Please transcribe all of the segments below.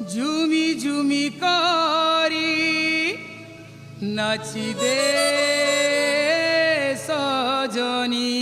ঝুমি ঝুমি করি নাচি দে সজনী।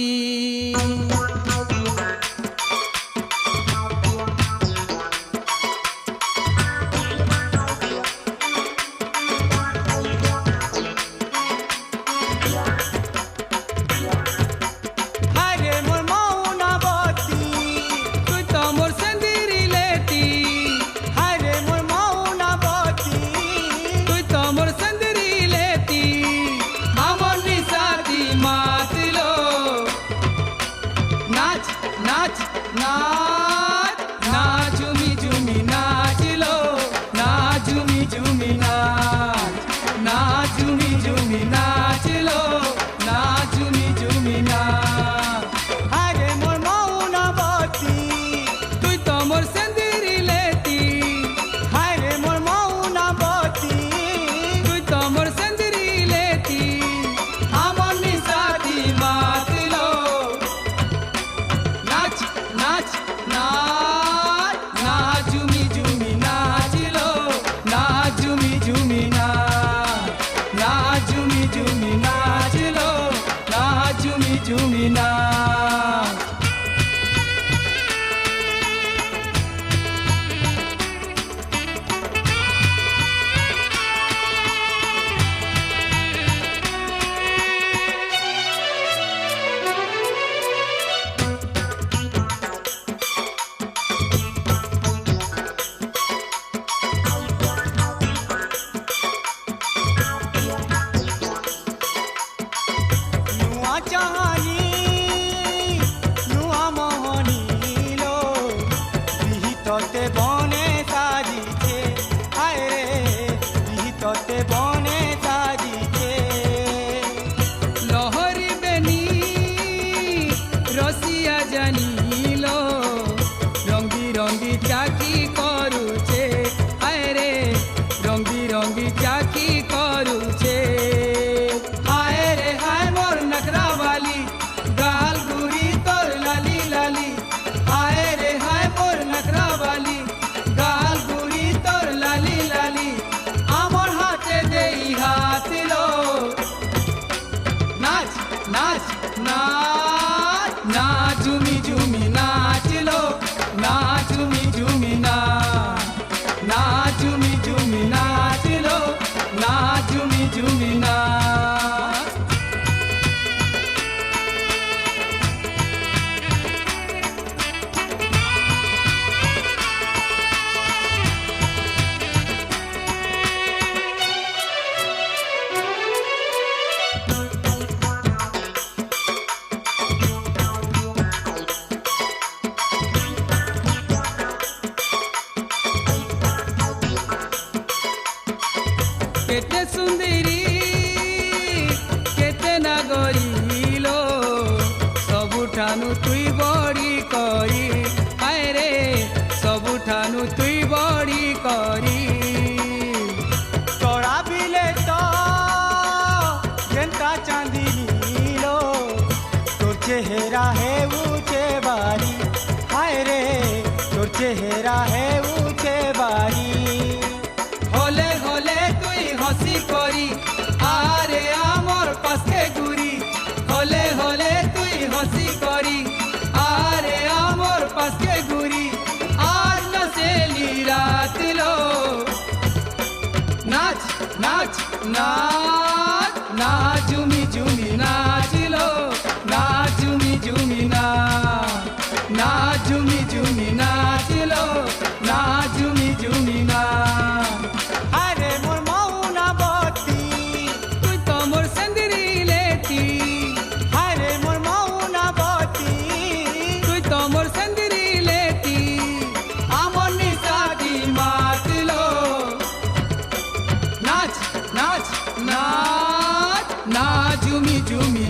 केते सुंदरी केते नागरीलो सबुठानु तुई बड़ी करी आए रे सबुठानु तुई बड़ी करी तोड़ा बिले तो जनता चांदी नीलो तोर चेहरा है ऊंचे बारी हाय रे तोर चेहरा है ऊंचे बारी होले होले तुई हसी करी आरे आमर पासे गुरी होले होले तुई हसी करी आरे आमर पासे गुरी आज नसेली रात लो नाच नाच नाच नाच झूमी झूमी नाच लो नाच झूमी झूमी नाच नाच झूमी झूमी नाच लो नाच झूमी झूमी नाच अरे मोर मौना बत्ती তুই তো মোর সেন্দিরিলেতি अरे मोर मौना बत्ती তুই তো মোর সেন্দিরিলেতি আমর নিশাদি মাতলো নাচ নাচ নাচ নাচ ঝুমি ঝুমি